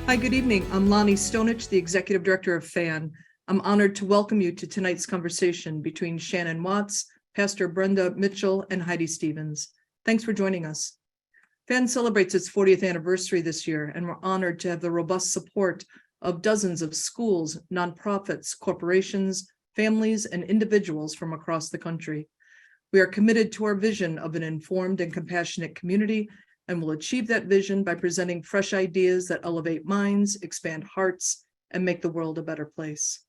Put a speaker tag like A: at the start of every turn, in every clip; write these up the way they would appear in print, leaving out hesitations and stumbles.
A: Hi, good evening. I'm Lonnie Stonich, the Executive Director of FAN. I'm honored to welcome you to tonight's conversation between Shannon Watts, Pastor Brenda Mitchell, and Heidi Stevens. Thanks for joining us. FAN celebrates its 40th anniversary this year, and we're honored to have the robust support of dozens of schools, nonprofits, corporations, families, and individuals from across the country. We are committed to our vision of an informed and compassionate community, and will achieve that vision by presenting fresh ideas that elevate minds, expand hearts, and make the world a better place.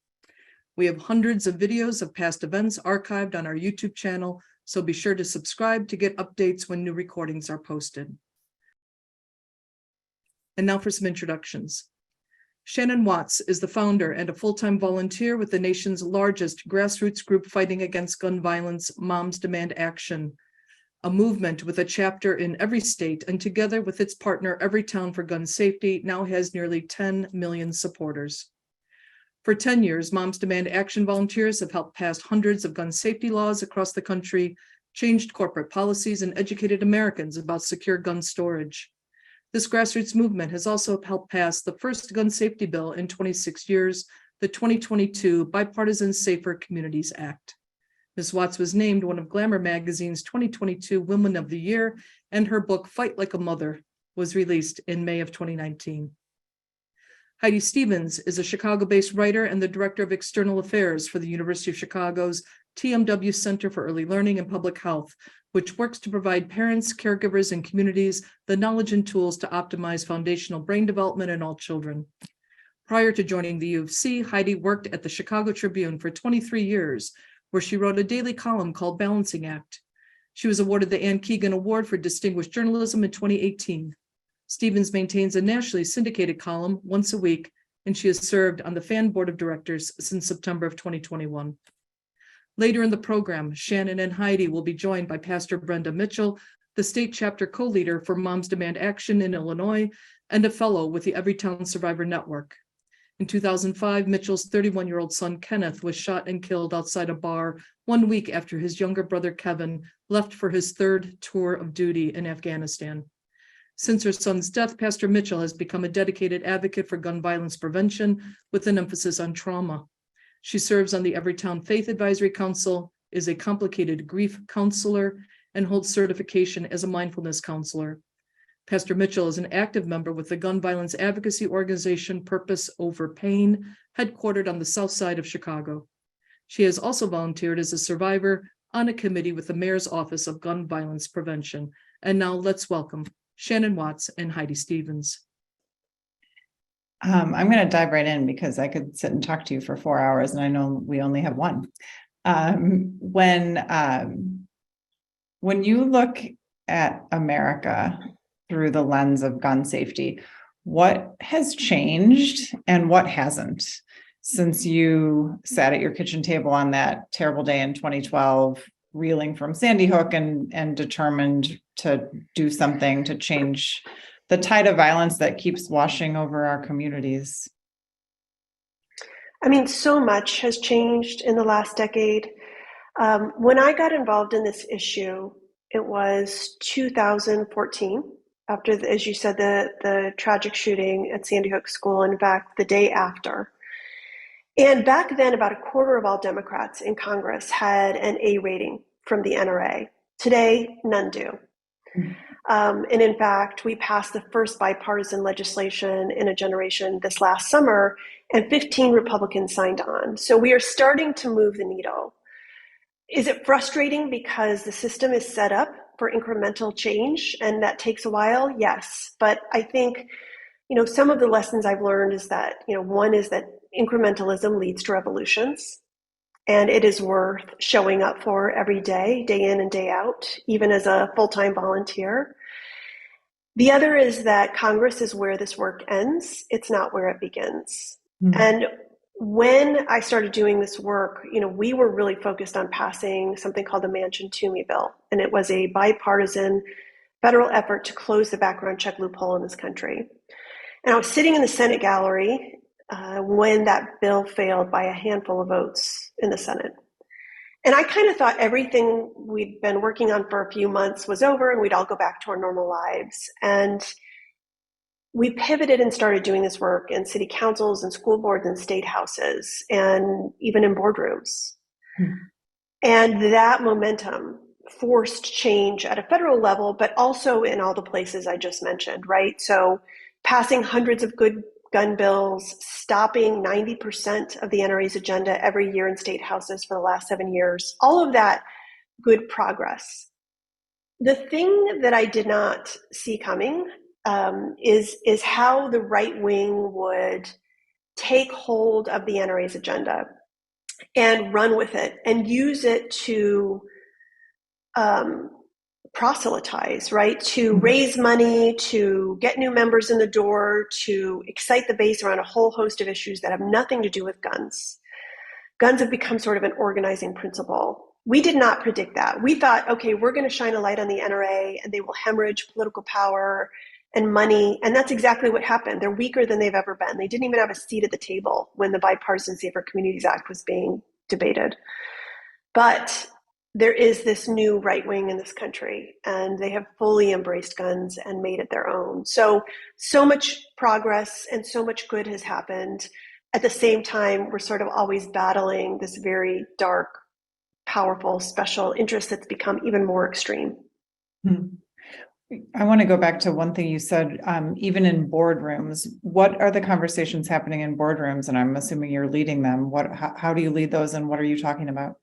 A: We have hundreds of videos of past events archived on our YouTube channel, so be sure to subscribe to get updates when new recordings are posted. And now for some introductions. Shannon Watts is the founder and a full-time volunteer with the nation's largest grassroots group fighting against gun violence, Moms Demand Action, a movement with a chapter in every state, and together with its partner, Everytown for Gun Safety, now has nearly 10 million supporters. For 10 years, Moms Demand Action volunteers have helped pass hundreds of gun safety laws across the country, changed corporate policies, and educated Americans about secure gun storage. This grassroots movement has also helped pass the first gun safety bill in 26 years, the 2022 Bipartisan Safer Communities Act. Ms. Watts was named one of Glamour magazine's 2022 Women of the Year, and her book, Fight Like a Mother, was released in May of 2019. Heidi Stevens is a Chicago-based writer and the Director of External Affairs for the University of Chicago's TMW Center for Early Learning and Public Health, which works to provide parents, caregivers, and communities the knowledge and tools to optimize foundational brain development in all children. Prior to joining the U of C, Heidi worked at the Chicago Tribune for 23 years, where she wrote a daily column called Balancing Act. She was awarded the Ann Keegan Award for Distinguished Journalism in 2018. Stevens maintains a nationally syndicated column once a week, and she has served on the FAN Board of Directors since September of 2021. Later in the program, Shannon and Heidi will be joined by Pastor Brenda Mitchell, the state chapter co-leader for Moms Demand Action in Illinois, and a fellow with the Everytown Survivor Network. In 2005, Mitchell's 31-year-old son, Kenneth, was shot and killed outside a bar 1 week after his younger brother, Kevin, left for his third tour of duty in Afghanistan. Since her son's death, Pastor Mitchell has become a dedicated advocate for gun violence prevention with an emphasis on trauma. She serves on the Everytown Faith Advisory Council, is a complicated grief counselor, and holds certification as a mindfulness counselor. Pastor Mitchell is an active member with the gun violence advocacy organization Purpose Over Pain, headquartered on the south side of Chicago. She has also volunteered as a survivor on a committee with the Mayor's Office of Gun Violence Prevention. And now let's welcome Shannon Watts and Heidi Stevens.
B: I'm going to dive right in because I could sit and talk to you for 4 hours, and I know we only have one. When you look at America through the lens of gun safety, what has changed and what hasn't since you sat at your kitchen table on that terrible day in 2012, reeling from Sandy Hook and determined to do something to change the tide of violence that keeps washing over our communities?
C: I mean, so much has changed in the last decade. When I got involved in this issue, it was 2014, after, as you said, the tragic shooting at Sandy Hook School, in fact, the day after. And back then, about a quarter of all Democrats in Congress had an A rating from the NRA. Today, none do. And in fact, we passed the first bipartisan legislation in a generation this last summer, and 15 Republicans signed on. So we are starting to move the needle. Is it frustrating because the system is set up for incremental change and that takes a while? Yes. But I think, some of the lessons I've learned is that, one is that incrementalism leads to revolutions, and it is worth showing up for every day, day in and day out, even as a full-time volunteer. The other is that Congress is where this work ends. It's not where it begins. Mm-hmm. And when I started doing this work, we were really focused on passing something called the Manchin-Toomey bill. And it was a bipartisan federal effort to close the background check loophole in this country. And I was sitting in the Senate gallery when that bill failed by a handful of votes in the Senate. And I kind of thought everything we'd been working on for a few months was over and we'd all go back to our normal lives. And we pivoted and started doing this work in city councils and school boards and state houses and even in boardrooms. And that momentum forced change at a federal level, but also in all the places I just mentioned, right? So passing hundreds of good gun bills, stopping 90% of the NRA's agenda every year in state houses for the last 7 years, all of that good progress. The thing that I did not see coming is how the right wing would take hold of the NRA's agenda and run with it and use it to proselytize, right? To raise money, to get new members in the door, to excite the base around a whole host of issues that have nothing to do with guns. Guns have become sort of an organizing principle. We did not predict that. We thought, okay, we're going to shine a light on the NRA and they will hemorrhage political power and money. And that's exactly what happened. They're weaker than they've ever been. They didn't even have a seat at the table when the Bipartisan Safer Communities Act was being debated. But there is this new right wing in this country, and they have fully embraced guns and made it their own. So much progress and so much good has happened. At the same time, we're sort of always battling this very dark, powerful, special interest that's become even more extreme.
B: I want to go back to one thing you said, even in boardrooms. What are the conversations happening in boardrooms? And I'm assuming you're leading them. How do you lead those, and what are you talking about?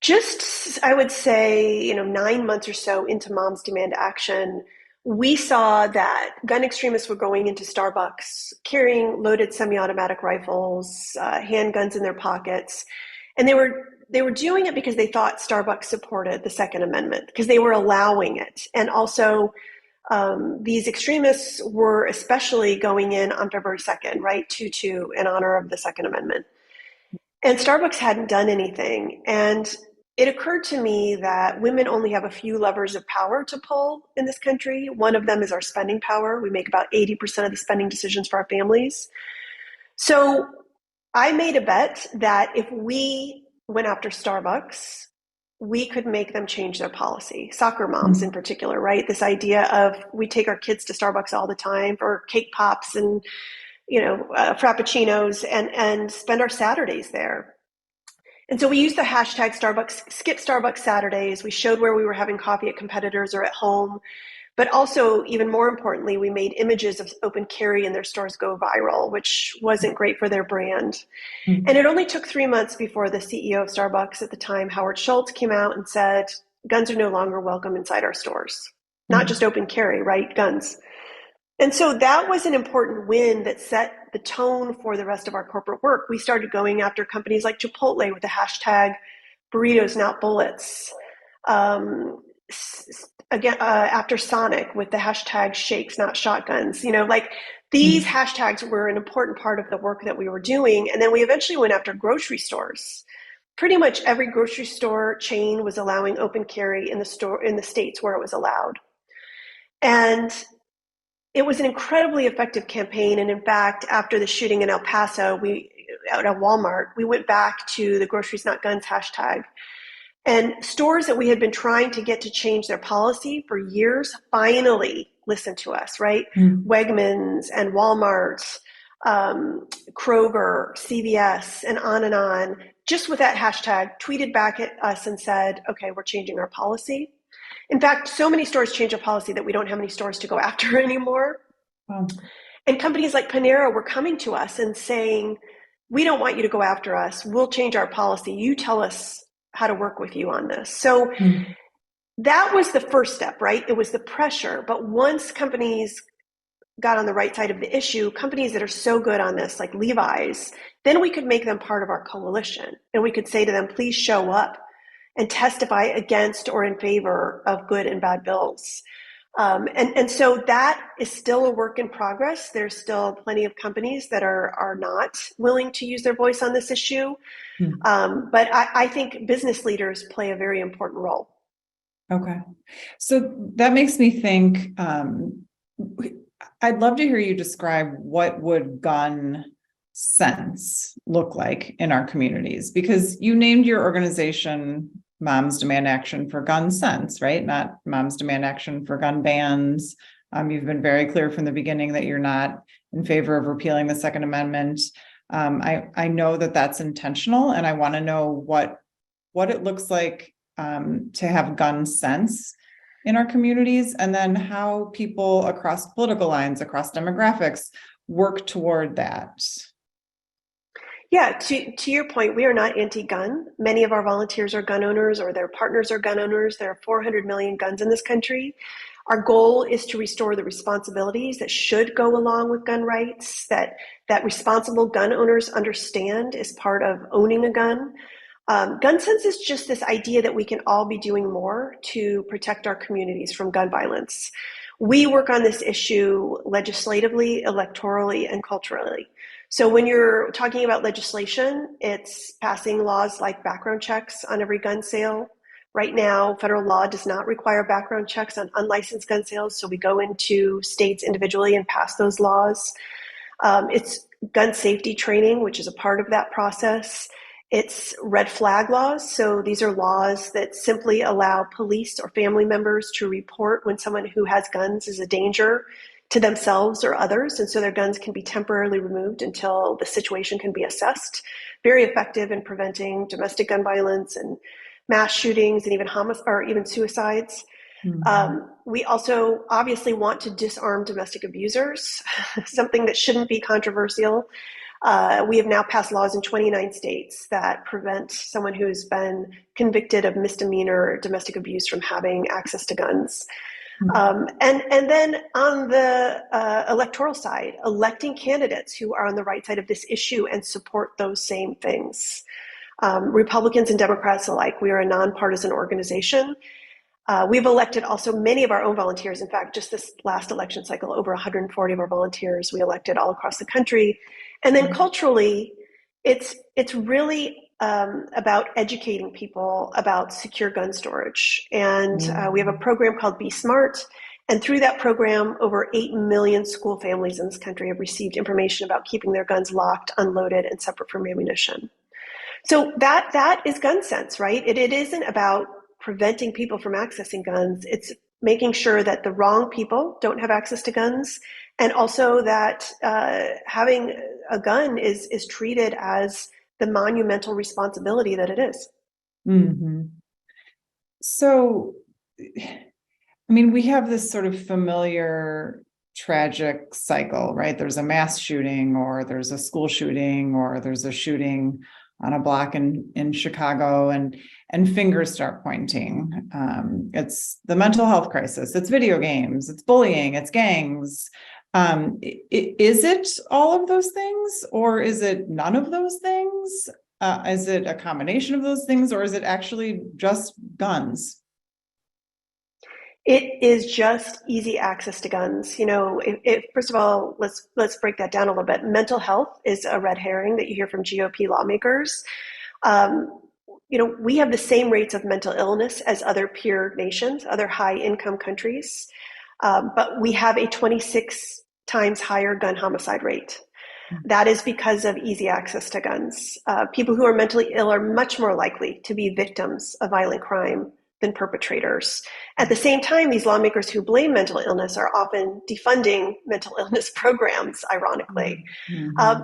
C: Just, I would say, 9 months or so into Moms Demand Action, we saw that gun extremists were going into Starbucks, carrying loaded semi-automatic rifles, handguns in their pockets. And they were doing it because they thought Starbucks supported the Second Amendment, because they were allowing it. And also, these extremists were especially going in on February 2nd, right, 2-2, in honor of the Second Amendment. And Starbucks hadn't done anything. And it occurred to me that women only have a few levers of power to pull in this country. One of them is our spending power. We make about 80% of the spending decisions for our families. So I made a bet that if we went after Starbucks, we could make them change their policy. Soccer moms in particular, right? This idea of we take our kids to Starbucks all the time for cake pops and frappuccinos and spend our Saturdays there. And so we used the hashtag Starbucks, skip Starbucks Saturdays. We showed where we were having coffee at competitors or at home. But also, even more importantly, we made images of open carry in their stores go viral, which wasn't great for their brand. And it only took 3 months before the CEO of Starbucks at the time, Howard Schultz, came out and said, guns are no longer welcome inside our stores. Not just open carry, right? Guns. And so that was an important win that set the tone for the rest of our corporate work. We started going after companies like Chipotle with the hashtag burritos, not bullets. After Sonic with the hashtag shakes, not shotguns. These hashtags were an important part of the work that we were doing. And then we eventually went after grocery stores. Pretty much every grocery store chain was allowing open carry in the states where it was allowed. And it was an incredibly effective campaign. And in fact, after the shooting in El Paso, at a Walmart, we went back to the groceries not guns hashtag. And stores that we had been trying to get to change their policy for years finally listened to us, right? Wegmans and Walmart, Kroger, CVS, and on, just with that hashtag, tweeted back at us and said, okay, we're changing our policy. In fact, so many stores changed their policy that we don't have any stores to go after anymore.
B: Wow.
C: And companies like Panera were coming to us and saying, we don't want you to go after us. We'll change our policy. You tell us how to work with you on this. So that was the first step, right? It was the pressure. But once companies got on the right side of the issue, companies that are so good on this, like Levi's, then we could make them part of our coalition. And we could say to them, please show up and testify against or in favor of good and bad bills. And so that is still a work in progress. There's still plenty of companies that are not willing to use their voice on this issue. But I think business leaders play a very important role.
B: Okay. So that makes me think, I'd love to hear you describe what would gun sense look like in our communities, because you named your organization Moms Demand Action for Gun Sense, right? Not Moms Demand Action for gun bans, You've been very clear from the beginning that you're not in favor of repealing the Second Amendment. I know that that's intentional, and I want to know what it looks like to have gun sense in our communities, and then how people across political lines, across demographics, work toward that.
C: Yeah, to your point, we are not anti-gun. Many of our volunteers are gun owners, or their partners are gun owners. There are 400 million guns in this country. Our goal is to restore the responsibilities that should go along with gun rights, that responsible gun owners understand is part of owning a gun. Gun sense is just this idea that we can all be doing more to protect our communities from gun violence. We work on this issue legislatively, electorally, and culturally. So when you're talking about legislation, it's passing laws like background checks on every gun sale. Right now, federal law does not require background checks on unlicensed gun sales, so we go into states individually and pass those laws. It's gun safety training, which is a part of that process. It's red flag laws. So these are laws that simply allow police or family members to report when someone who has guns is a danger to themselves or others. And so their guns can be temporarily removed until the situation can be assessed. Very effective in preventing domestic gun violence and mass shootings and even homicides or even suicides. We also obviously want to disarm domestic abusers, something that shouldn't be controversial. We have now passed laws in 29 states that prevent someone who's been convicted of misdemeanor domestic abuse from having access to guns. And then on the electoral side, electing candidates who are on the right side of this issue and support those same things. Republicans and Democrats alike, we are a nonpartisan organization. We've elected also many of our own volunteers. In fact, just this last election cycle, over 140 of our volunteers we elected all across the country. And then culturally, it's really about educating people about secure gun storage. And we have a program called Be Smart. And through that program, over 8 million school families in this country have received information about keeping their guns locked, unloaded, and separate from ammunition. So that is gun sense, right? It isn't about preventing people from accessing guns. It's making sure that the wrong people don't have access to guns, and also that having a gun is treated as the monumental responsibility that it is.
B: So, I mean, we have this sort of familiar tragic cycle, right? There's a mass shooting, or there's a school shooting, or there's a shooting on a block in Chicago, and fingers start pointing. It's the mental health crisis, it's video games, it's bullying, it's gangs. Is it all of those things, or is it none of those things? Is it a combination of those things, or is it actually just guns?
C: It is just easy access to guns. You know, if first of all, let's break that down a little bit. Mental health is a red herring that you hear from GOP lawmakers. You know, we have the same rates of mental illness as other peer nations, other high-income countries, but we have a 26 times higher gun homicide rate. That is because of easy access to guns. People who are mentally ill are much more likely to be victims of violent crime than perpetrators. At the same time, these lawmakers who blame mental illness are often defunding mental illness programs, ironically.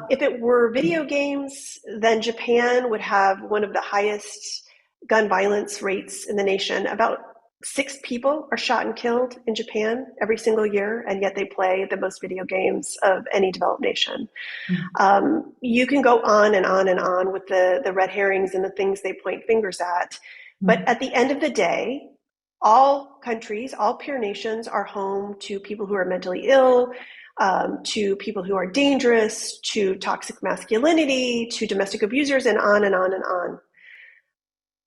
C: If it were video games, then Japan would have one of the highest gun violence rates in the nation. About 6 people are shot and killed in Japan every single year, and yet they play the most video games of any developed nation. You can go on and on and on with the red herrings and the things they point fingers at. But at the end of the day, all countries, all peer nations are home to people who are mentally ill, to people who are dangerous, to toxic masculinity, to domestic abusers, and on and on and on.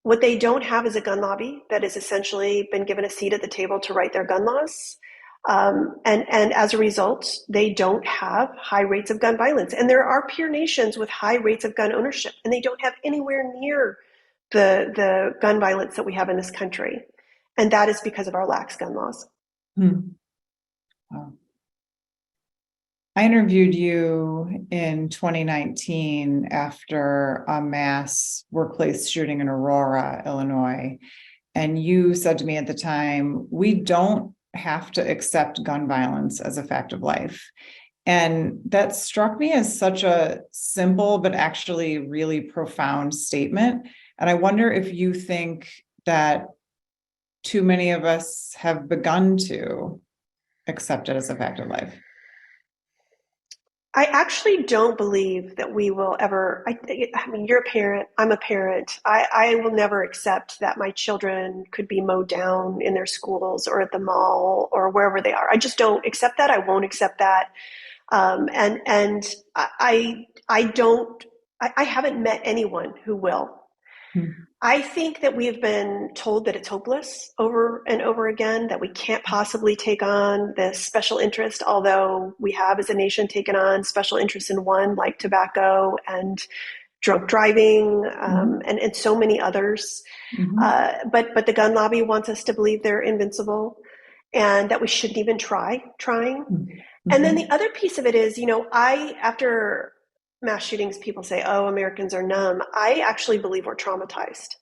C: What they don't have is a gun lobby that has essentially been given a seat at the table to write their gun laws. And as a result, they don't have high rates of gun violence. And there are peer nations with high rates of gun ownership, and they don't have anywhere near the gun violence that we have in this country. And that is because of our lax gun laws.
B: Wow. I interviewed you in 2019 after a mass workplace shooting in Aurora, Illinois. And you said to me at the time, we don't have to accept gun violence as a fact of life. And that struck me as such a simple, but actually really profound statement. And I wonder if you think that too many of us have begun to accept it as a fact of life.
C: I actually don't believe that we will ever. I mean, you're a parent, I'm a parent. I will never accept that my children could be mowed down in their schools or at the mall or wherever they are. I just don't accept that. I won't accept that. And I don't. I haven't met anyone who will. I think that we have been told that it's hopeless over and over again, that we can't possibly take on this special interest, although we have as a nation taken on special interests in one, like tobacco and drunk driving, and so many others. But the gun lobby wants us to believe they're invincible and that we shouldn't even trying. And then the other piece of it is, after mass shootings, people say, oh, Americans are numb. I actually believe we're traumatized.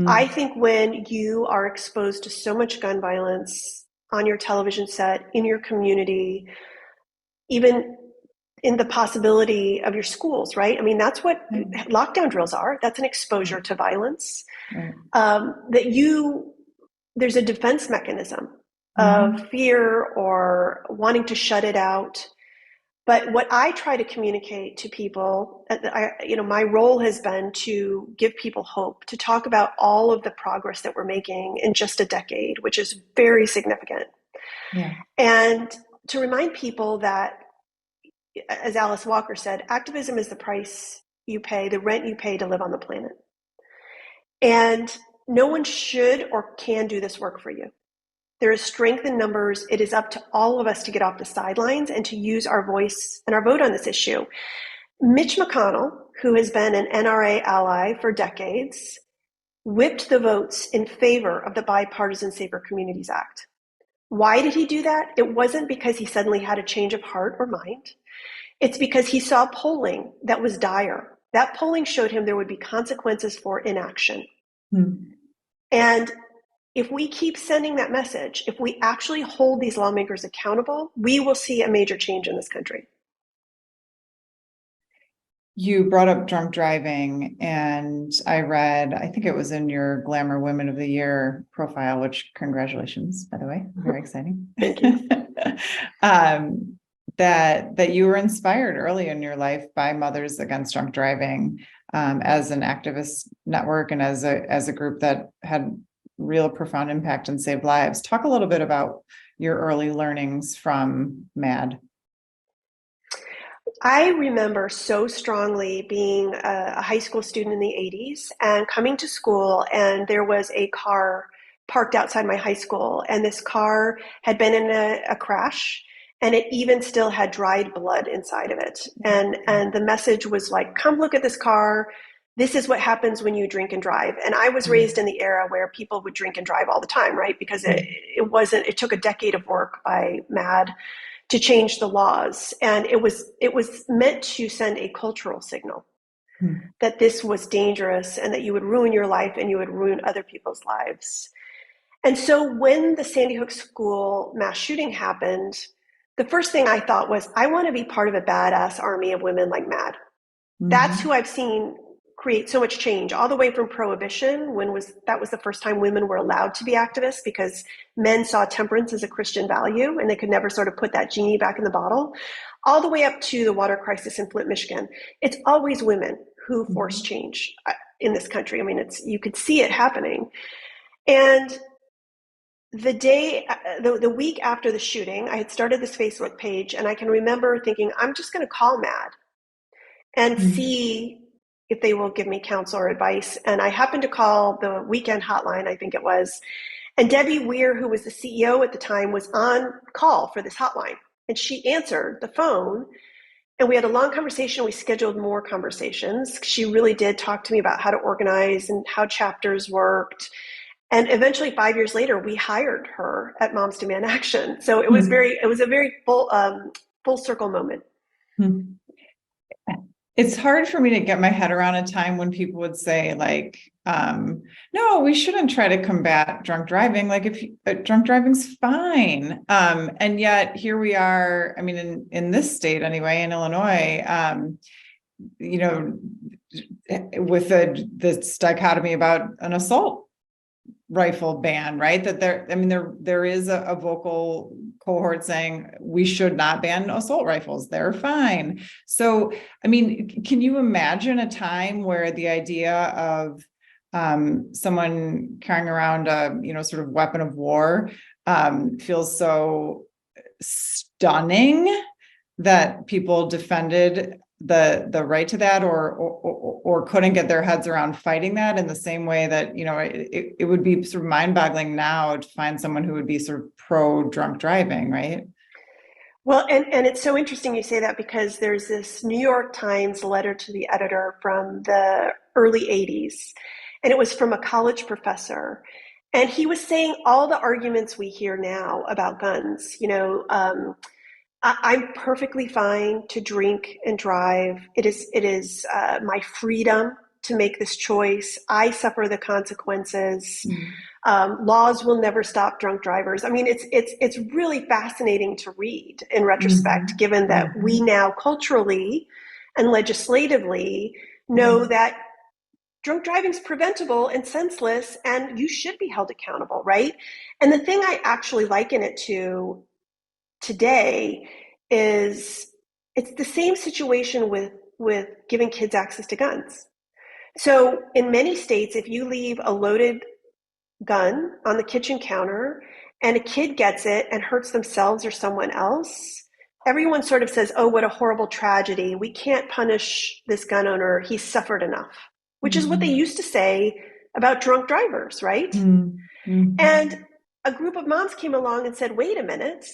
C: I think when you are exposed to so much gun violence on your television set, in your community, even in the possibility of your schools, right? I mean, that's what lockdown drills are. That's an exposure to violence. There's a defense mechanism of fear or wanting to shut it out. But what I try to communicate to people, my role has been to give people hope, to talk about all of the progress that we're making in just a decade, which is very significant.
B: Yeah.
C: And to remind people that, as Alice Walker said, activism is the price you pay, the rent you pay to live on the planet. And no one should or can do this work for you. There is strength in numbers. It is up to all of us to get off the sidelines and to use our voice and our vote on this issue. Mitch McConnell, who has been an NRA ally for decades, whipped the votes in favor of the Bipartisan Safer Communities Act. Why did he do that? It wasn't because he suddenly had a change of heart or mind. It's because he saw polling that was dire. That polling showed him there would be consequences for inaction. And if we keep sending that message, if we actually hold these lawmakers accountable, we will see a major change in this country.
B: You brought up drunk driving, and I read, I think it was in your Glamour Women of the Year profile, which congratulations, by the way, very exciting.
C: Thank you.
B: That you were inspired early in your life by Mothers Against Drunk Driving, as an activist network and as a group that had real profound impact and saved lives. Talk a little bit about your early learnings from MAD.
C: I remember so strongly being a high school student in the 80s and coming to school, and there was a car parked outside my high school, and this car had been in a crash, and it even still had dried blood inside of it. And the message was like, come look at this car. This is what happens when you drink and drive. And I was raised in the era where people would drink and drive all the time, right? Because it took a decade of work by MAD to change the laws. And it was meant to send a cultural signal that this was dangerous and that you would ruin your life and you would ruin other people's lives. And so when the Sandy Hook School mass shooting happened, the first thing I thought was, I want to be part of a badass army of women like MAD. That's who I've seen create so much change, all the way from Prohibition, that was the first time women were allowed to be activists because men saw temperance as a Christian value and they could never sort of put that genie back in the bottle, all the way up to the water crisis in Flint, Michigan. It's always women who force change in this country. I mean, you could see it happening. And the week after the shooting, I had started this Facebook page, and I can remember thinking, I'm just going to call MAD and see if they will give me counsel or advice. And I happened to call the weekend hotline, I think it was, and Debbie Weir, who was the CEO at the time, was on call for this hotline. And she answered the phone, and we had a long conversation. We scheduled more conversations. She really did talk to me about how to organize and how chapters worked. And eventually, 5 years later, we hired her at Moms Demand Action. So it was a very full circle moment.
B: It's hard for me to get my head around a time when people would say, like, no, we shouldn't try to combat drunk driving. Like if drunk driving's fine. And yet here we are, I mean, in this state anyway, in Illinois, you know, with this dichotomy about an assault rifle ban, right? That there is a vocal cohort saying we should not ban assault rifles. They're fine. So, I mean, can you imagine a time where the idea of someone carrying around a, sort of weapon of war feels so stunning that people defended the right to that or couldn't get their heads around fighting that in the same way that, it would be sort of mind-boggling now to find someone who would be sort of pro drunk driving, right?
C: Well, and it's so interesting you say that, because there's this New York Times letter to the editor from the early 80s, and it was from a college professor. And he was saying all the arguments we hear now about guns. I'm perfectly fine to drink and drive. It is my freedom to make this choice. I suffer the consequences. Laws will never stop drunk drivers. I mean, it's really fascinating to read in retrospect, given that we now culturally and legislatively know that drunk driving is preventable and senseless, and you should be held accountable, right? And the thing I actually liken it to today is it's the same situation with giving kids access to guns. So in many states, if you leave a loaded gun on the kitchen counter and a kid gets it and hurts themselves or someone else, everyone sort of says, oh, what a horrible tragedy. We can't punish this gun owner. He's suffered enough, which is what they used to say about drunk drivers, right? And a group of moms came along and said, wait a minute,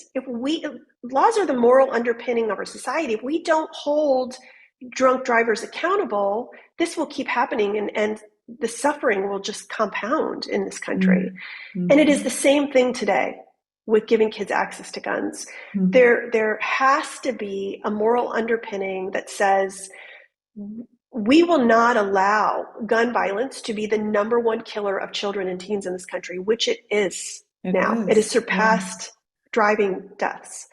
C: laws are the moral underpinning of our society. If we don't hold drunk drivers accountable, this will keep happening, and the suffering will just compound in this country. And it is the same thing today with giving kids access to guns. There has to be a moral underpinning that says we will not allow gun violence to be the number one killer of children and teens in this country, which it is now. It has surpassed driving deaths.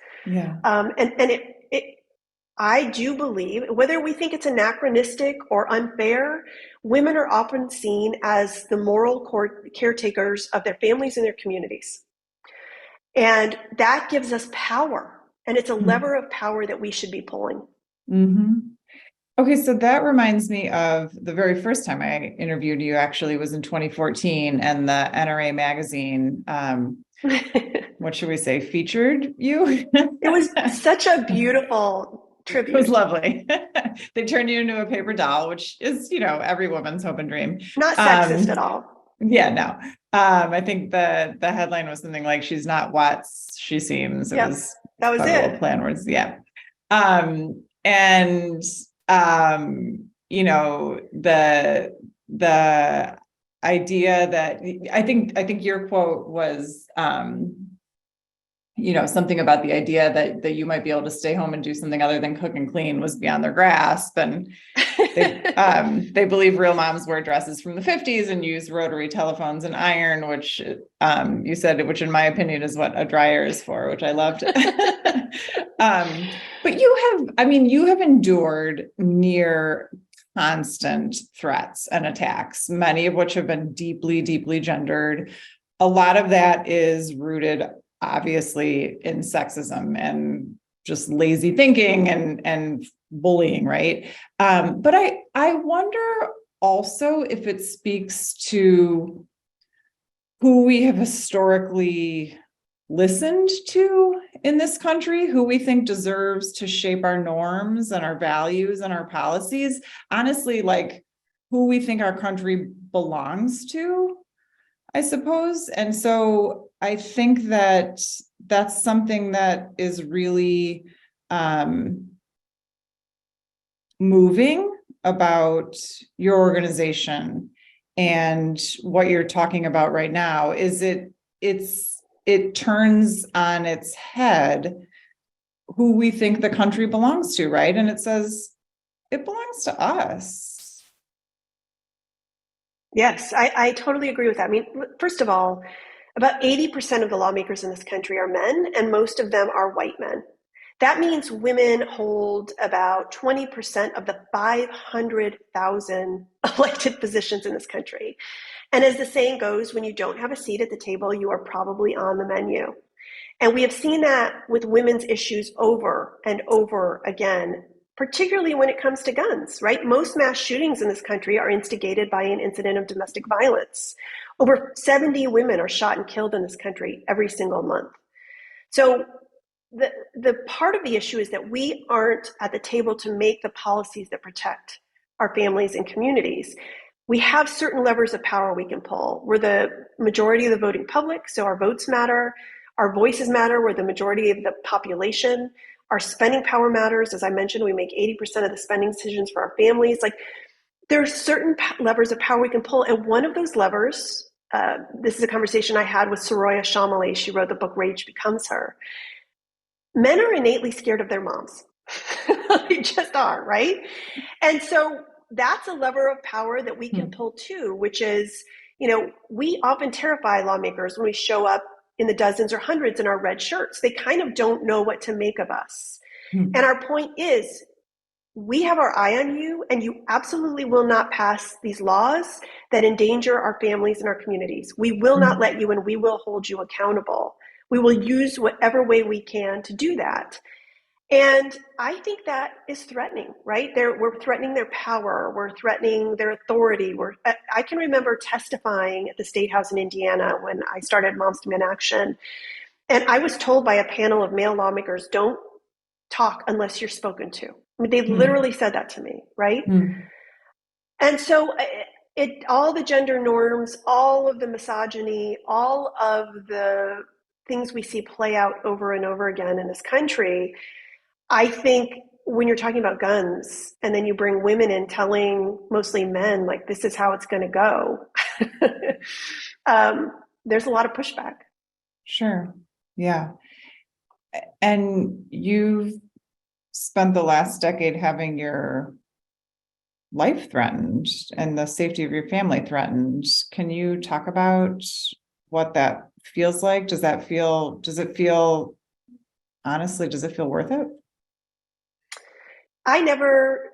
C: I do believe, whether we think it's anachronistic or unfair, women are often seen as the moral caretakers of their families and their communities. And that gives us power. And it's a lever of power that we should be pulling.
B: Okay, so that reminds me of the very first time I interviewed you, actually was in 2014, and the NRA magazine, what should we say, featured you?
C: It was such a beautiful tribute.
B: It was lovely. They turned you into a paper doll, which is, every woman's hope and dream.
C: Not sexist at all.
B: Yeah, no. I think the headline was something like, she's not what she seems. That was it. Plan words. Yeah. The idea that I think your quote was, something about the idea that you might be able to stay home and do something other than cook and clean was beyond their grasp. And they believe real moms wear dresses from the 50s and use rotary telephones and iron, which you said, which in my opinion is what a dryer is for, which I loved. But you have endured near constant threats and attacks, many of which have been deeply, deeply gendered. A lot of that is rooted, obviously, in sexism and just lazy thinking and bullying, right? But I wonder also if it speaks to who we have historically listened to in this country, who we think deserves to shape our norms and our values and our policies. Honestly, like who we think our country belongs to, I suppose. And so I think that that's something that is really moving about your organization and what you're talking about right now. Is it turns on its head who we think the country belongs to, right? And it says it belongs to us.
C: Yes, I totally agree with that. I mean, first of all, about 80% of the lawmakers in this country are men, and most of them are white men. That means women hold about 20% of the 500,000 elected positions in this country. And as the saying goes, when you don't have a seat at the table, you are probably on the menu. And we have seen that with women's issues over and over again, particularly when it comes to guns, right? Most mass shootings in this country are instigated by an incident of domestic violence. Over 70 women are shot and killed in this country every single month. So the part of the issue is that we aren't at the table to make the policies that protect our families and communities. We have certain levers of power we can pull. We're the majority of the voting public, so our votes matter. Our voices matter. We're the majority of the population. Our spending power matters. As I mentioned, we make 80% of the spending decisions for our families. Like, there are certain levers of power we can pull. And one of those levers, this is a conversation I had with Soraya Chamaly. She wrote the book Rage Becomes Her. Men are innately scared of their moms. They just are, right? And so that's a lever of power that we can pull too, which is, we often terrify lawmakers when we show up in the dozens or hundreds in our red shirts. They kind of don't know what to make of us. And our point is, we have our eye on you, and you absolutely will not pass these laws that endanger our families and our communities. We will not let you, and we will hold you accountable. We will use whatever way we can to do that. And I think that is threatening, right? We're threatening their power. We're threatening their authority. I can remember testifying at the State House in Indiana when I started Moms Demand Action. And I was told by a panel of male lawmakers, don't talk unless you're spoken to. I mean, they literally said that to me, right? And so all the gender norms, all of the misogyny, all of the things we see play out over and over again in this country, I think when you're talking about guns and then you bring women in telling mostly men, like, this is how it's going to go, there's a lot of pushback.
B: Sure. Yeah. And you've spent the last decade having your life threatened and the safety of your family threatened. Can you talk about what that feels like? Does it feel worth it?
C: I never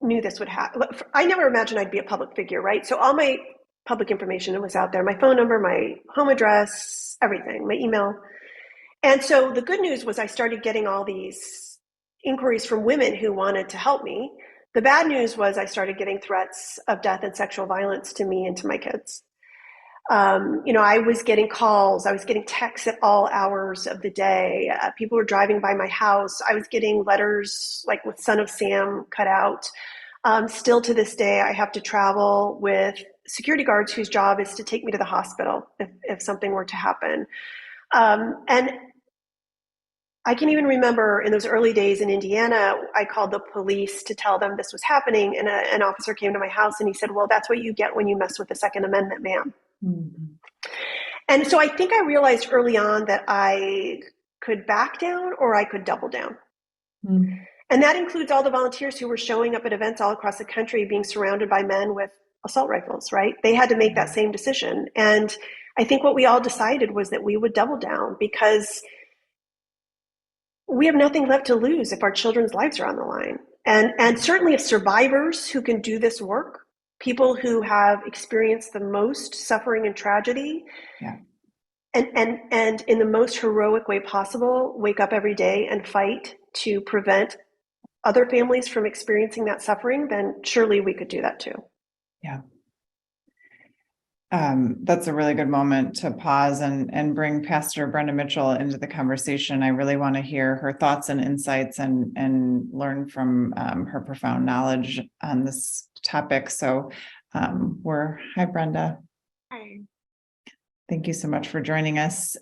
C: knew this would happen. I never imagined I'd be a public figure, right? So all my public information was out there, my phone number, my home address, everything, my email. And so the good news was I started getting all these inquiries from women who wanted to help me. The bad news was I started getting threats of death and sexual violence to me and to my kids. I was getting calls. I was getting texts at all hours of the day. People were driving by my house. I was getting letters like with Son of Sam cut out. Still to this day, I have to travel with security guards whose job is to take me to the hospital if something were to happen. And I can even remember in those early days in Indiana, I called the police to tell them this was happening. And an officer came to my house and he said, well, that's what you get when you mess with the Second Amendment, ma'am. And so I think I realized early on that I could back down or I could double down. And that includes all the volunteers who were showing up at events all across the country being surrounded by men with assault rifles, right? They had to make that same decision. And I think what we all decided was that we would double down because we have nothing left to lose if our children's lives are on the line. And certainly if survivors who can do this work, people who have experienced the most suffering and tragedy, and in the most heroic way possible, wake up every day and fight to prevent other families from experiencing that suffering, then surely we could do that too.
B: Yeah. That's a really good moment to pause and bring Pastor Brenda Mitchell into the conversation. I really want to hear her thoughts and insights and learn from her profound knowledge on this topic. So hi, Brenda.
D: Hi.
B: Thank you so much for joining us.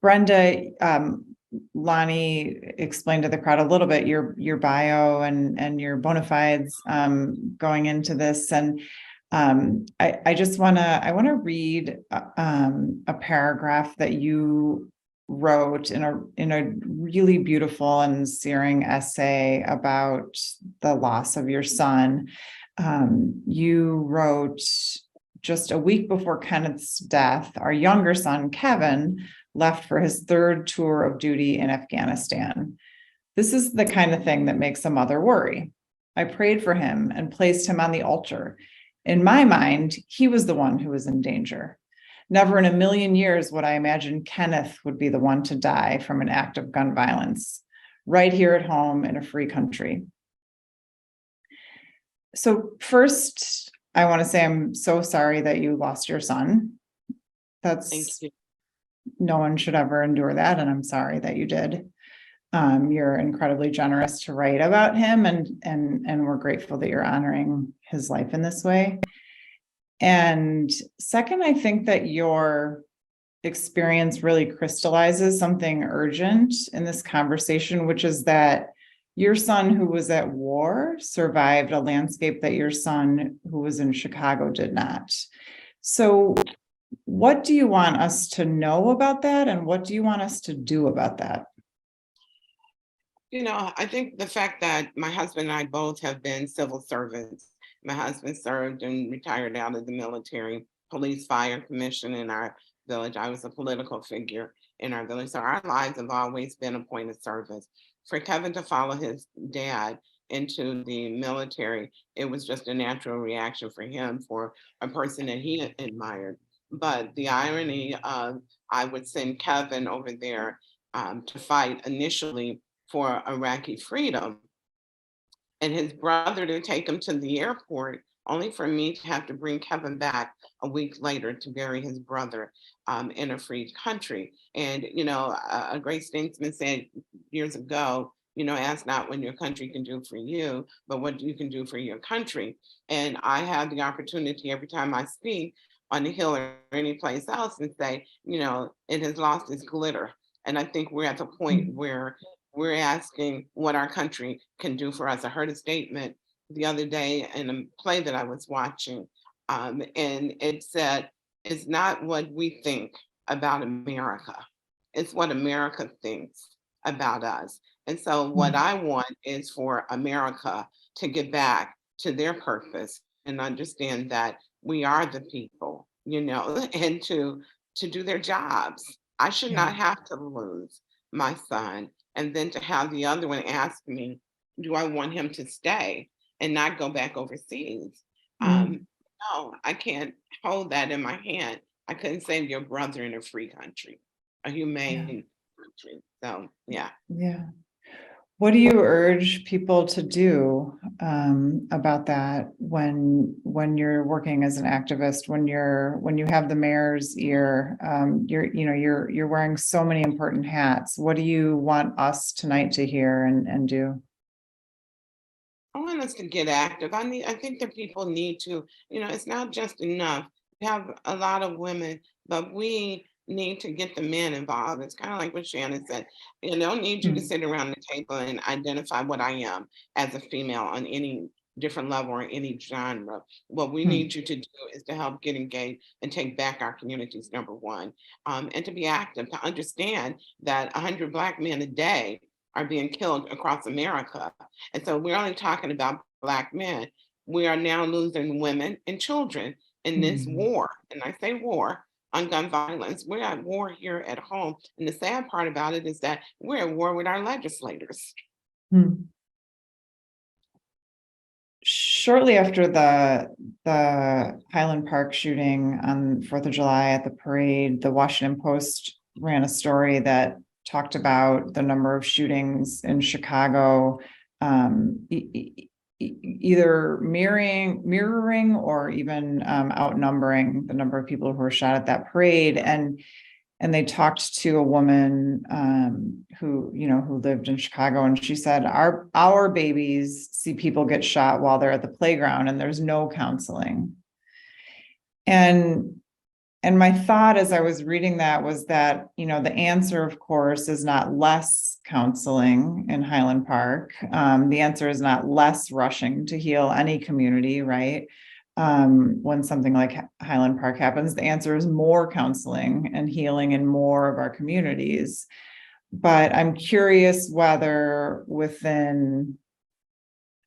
B: Brenda, Lonnie explained to the crowd a little bit your bio and your bona fides going into this. And I want to read a paragraph that you wrote in a really beautiful and searing essay about the loss of your son. you wrote, just a week before Kenneth's death, our younger son, Kevin, left for his third tour of duty in Afghanistan. This is the kind of thing that makes a mother worry. I prayed for him and placed him on the altar. In my mind, he was the one who was in danger. Never in a million years would I imagine Kenneth would be the one to die from an act of gun violence, right here at home in a free country. So first, I want to say I'm so sorry that you lost your son.
D: Thank you.
B: No one should ever endure that, and I'm sorry that you did. You're incredibly generous to write about him, and we're grateful that you're honoring his life in this way. And second, I think that your experience really crystallizes something urgent in this conversation, which is that your son who was at war survived a landscape that your son who was in Chicago did not. So what do you want us to know about that? And what do you want us to do about that?
D: You know, I think the fact that my husband and I both have been civil servants. My husband served and retired out of the military, police, fire commission in our village. I was a political figure in our village. So our lives have always been a point of service. For Kevin to follow his dad into the military, it was just a natural reaction for him, for a person that he admired. But the irony of I would send Kevin over there to fight initially for Iraqi freedom, and his brother to take him to the airport, only for me to have to bring Kevin back a week later to bury his brother in a free country. And, you know, a great statesman said years ago, you know, ask not what your country can do for you, but what you can do for your country. And I have the opportunity every time I speak on the Hill or any place else and say, you know, it has lost its glitter. And I think we're at the point where we're asking what our country can do for us. I heard a statement the other day in a play that I was watching, and it said, it's not what we think about America, it's what America thinks about us. And so what I want is for America to get back to their purpose and understand that we are the people, you know, and to do their jobs. I should not have to lose my son, and then to have the other one ask me, do I want him to stay and not go back overseas? No, I can't hold that in my hand. I couldn't save your brother in a free country, a humane country. So, yeah.
B: Yeah. What do you urge people to do about that when you're working as an activist, when you have the mayor's ear, you're wearing so many important hats. What do you want us tonight to hear and do?
D: I want us to get active. I think that people need to, you know, it's not just enough to have a lot of women, but we need to get the men involved. It's kind of like what Shannon said. You don't need you to sit around the table and identify what I am as a female on any different level or any genre. What we need you to do is to help get engaged and take back our communities, number one, and to be active, to understand that 100 Black men a day are being killed across America. And so we're only talking about Black men. We are now losing women and children in this war. And I say war on gun violence. We're at war here at home. And the sad part about it is that we're at war with our legislators.
B: Shortly after the Highland Park shooting on 4th of July at the parade, the Washington Post ran a story that talked about the number of shootings in Chicago, either mirroring or even outnumbering the number of people who were shot at that parade. And they talked to a woman who lived in Chicago, and she said, our babies see people get shot while they're at the playground and there's no counseling. And my thought as I was reading that was that, you know, the answer, of course, is not less counseling in Highland Park. The answer is not less rushing to heal any community, right? When something like Highland Park happens, the answer is more counseling and healing in more of our communities. But I'm curious whether within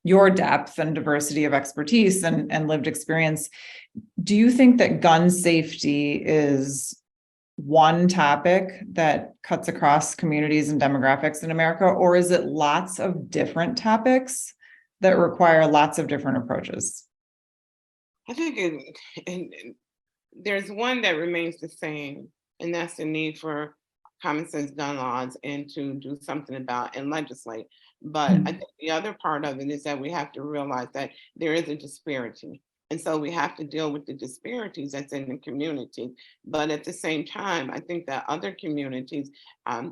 B: your depth and diversity of expertise and lived experience, do you think that gun safety is one topic that cuts across communities and demographics in America, or is it lots of different topics that require lots of different approaches?
D: I think there's one that remains the same, and that's the need for common sense gun laws and to do something about and legislate. But I think the other part of it is that we have to realize that there is a disparity. And so we have to deal with the disparities that's in the community. But at the same time, I think that other communities,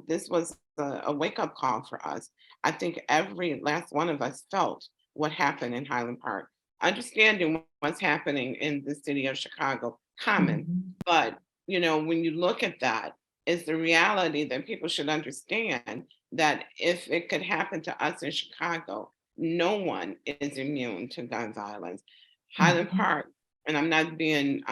D: this was a wake-up call for us. I think every last one of us felt what happened in Highland Park. Understanding what's happening in the city of Chicago, common. But, when you look at that, it's the reality that people should understand that if it could happen to us in Chicago, no one is immune to gun violence. Highland Park, and I'm not being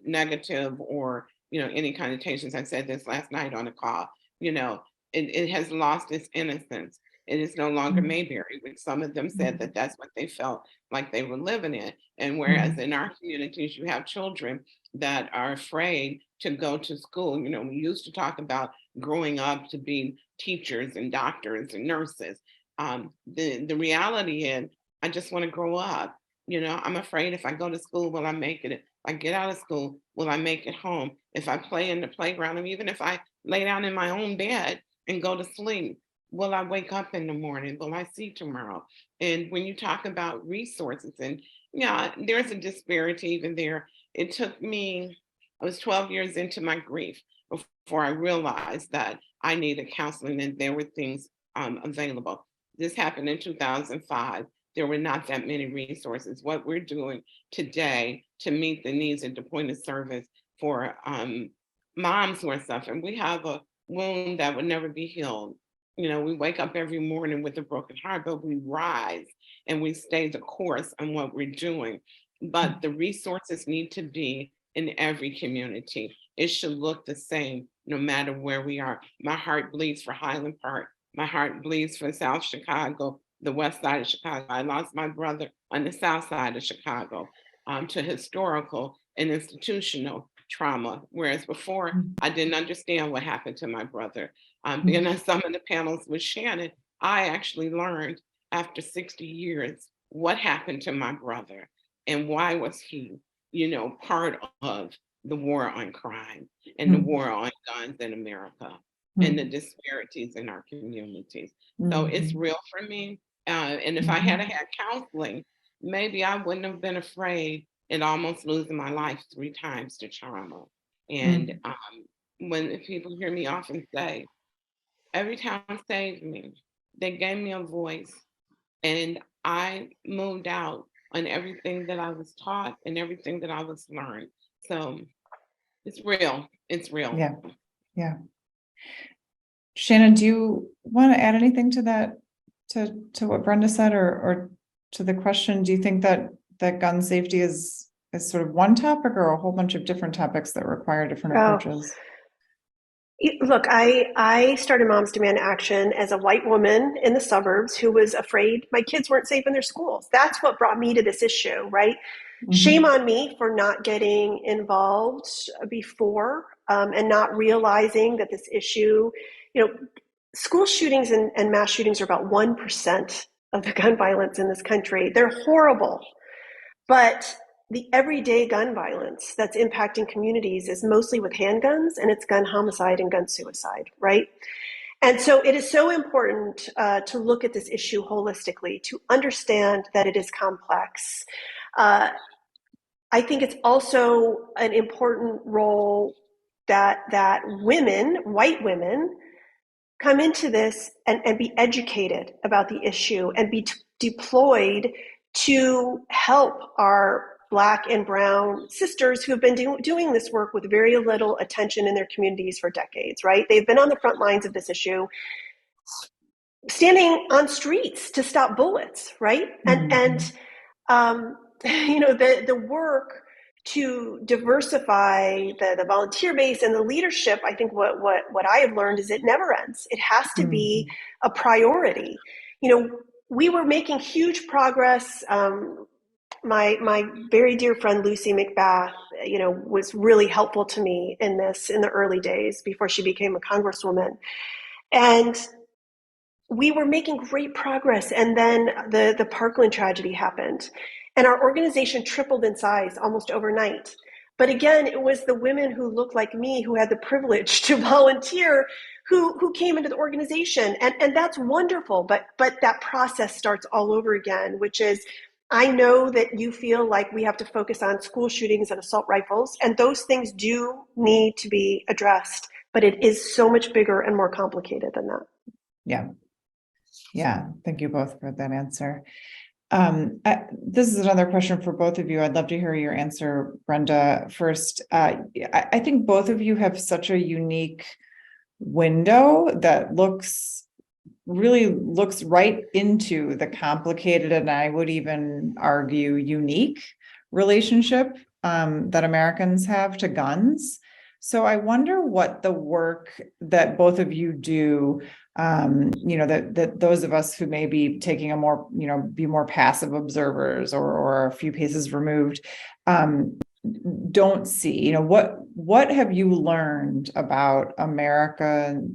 D: negative or any connotations. I said this last night on a call. It has lost its innocence. It is no longer Mayberry, which some of them said that that's what they felt like they were living in. And whereas in our communities, you have children that are afraid to go to school. We used to talk about growing up to be teachers and doctors and nurses. The reality is, I just want to grow up. I'm afraid if I go to school, will I make it? If I get out of school, will I make it home? If I play in the playground, and even if I lay down in my own bed and go to sleep, will I wake up in the morning? Will I see tomorrow? And when you talk about resources, and there's a disparity even there. It took me, I was 12 years into my grief before I realized that I needed counseling and there were things available. This happened in 2005. There were not that many resources. What we're doing today to meet the needs at the point of service for moms who are suffering, we have a wound that would never be healed. We wake up every morning with a broken heart, but we rise and we stay the course on what we're doing. But the resources need to be in every community. It should look the same no matter where we are. My heart bleeds for Highland Park. My heart bleeds for South Chicago, the west side of Chicago. I lost my brother on the south side of Chicago to historical and institutional trauma, whereas before I didn't understand what happened to my brother. Being on some of the panels with Shannon, I actually learned after 60 years what happened to my brother and why was he, part of the war on crime and the war on guns in America and the disparities in our communities. So it's real for me. And if I had had counseling, maybe I wouldn't have been afraid at almost losing my life 3 times to trauma. And when people hear me often say, Everytown saved me, they gave me a voice, and I moved out on everything that I was taught and everything that I was learned. So it's real. It's real.
B: Yeah. Yeah. Shannon, do you want to add anything to that, to what Brenda said, or to the question? Do you think that gun safety is sort of one topic or a whole bunch of different topics that require different approaches?
C: Look, I started Moms Demand Action as a white woman in the suburbs who was afraid my kids weren't safe in their schools. That's what brought me to this issue, right? Shame on me for not getting involved before and not realizing that this issue, school shootings and mass shootings are about 1% of the gun violence in this country. They're horrible, but the everyday gun violence that's impacting communities is mostly with handguns, and it's gun homicide and gun suicide, right? And so it is so important to look at this issue holistically, to understand that it is complex. I think it's also an important role that women, white women, come into this and be educated about the issue and be deployed to help our Black and brown sisters who have been doing this work with very little attention in their communities for decades, right? They've been on the front lines of this issue, standing on streets to stop bullets, right? And the work to diversify the volunteer base and the leadership, I think what I have learned is it never ends. It has to be a priority. we were making huge progress. My very dear friend Lucy McBath, was really helpful to me in this in the early days before she became a congresswoman, and we were making great progress. And then the Parkland tragedy happened, and our organization tripled in size almost overnight. But again, it was the women who looked like me, who had the privilege to volunteer, who came into the organization. And that's wonderful. But that process starts all over again, which is, I know that you feel like we have to focus on school shootings and assault rifles, and those things do need to be addressed, but it is so much bigger and more complicated than that.
B: Yeah. Yeah. Thank you both for that answer. This is another question for both of you. I'd love to hear your answer, Brenda. First, I think both of you have such a unique window that really looks right into the complicated, and I would even argue unique relationship that Americans have to guns. So I wonder what the work that both of you do, that those of us who may be taking a more, be more passive observers or a few paces removed, don't see. What have you learned about Americans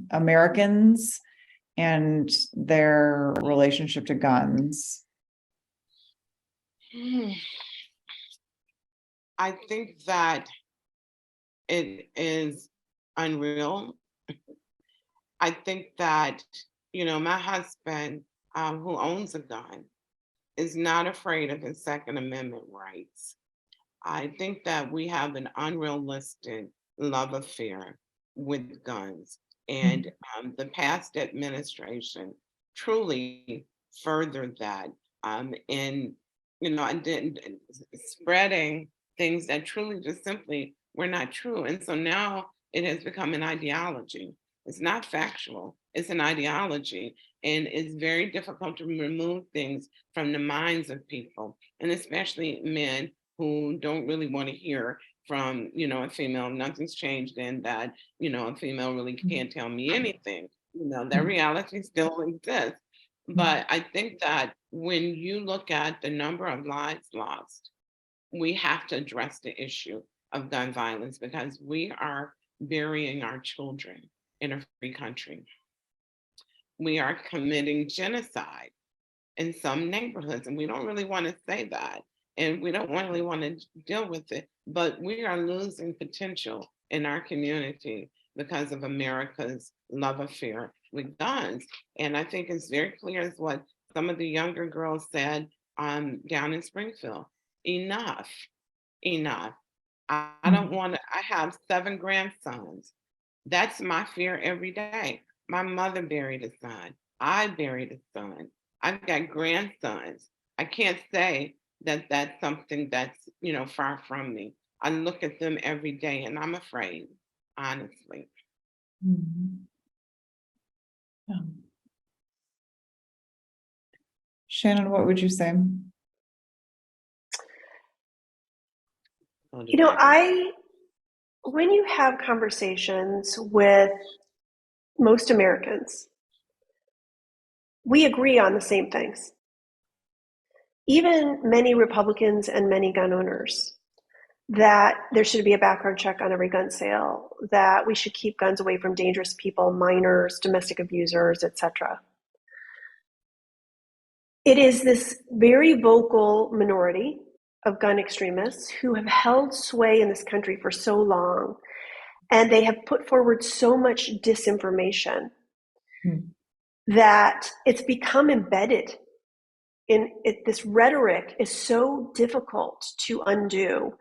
B: and their relationship to guns?
D: I think that it is unreal. I think that, my husband, who owns a gun, is not afraid of his Second Amendment rights. I think that we have an unrealistic love affair with guns. And the past administration truly furthered that in, spreading things that truly just simply were not true. And so now it has become an ideology. It's not factual, it's an ideology. And it's very difficult to remove things from the minds of people, and especially men who don't really want to hear from, a female. Nothing's changed in that, a female really can't tell me anything. That reality still exists. But I think that when you look at the number of lives lost, we have to address the issue of gun violence, because we are burying our children in a free country. We are committing genocide in some neighborhoods, and we don't really want to say that, and we don't really want to deal with it, but we are losing potential in our community because of America's love affair with guns. And I think it's very clear as what some of the younger girls said down in Springfield. Enough. I don't want to, I have 7 grandsons. That's my fear every day. My mother buried a son. I buried a son. I've got grandsons. I can't say that that's something that's, far from me. I look at them every day and I'm afraid, honestly.
B: Shannon, what would you say?
C: When you have conversations with most Americans, we agree on the same things. Even many Republicans and many gun owners, that there should be a background check on every gun sale, that we should keep guns away from dangerous people, minors, domestic abusers, etc. It is this very vocal minority of gun extremists who have held sway in this country for so long, and they have put forward so much disinformation that it's become embedded in it. This rhetoric is so difficult to undo.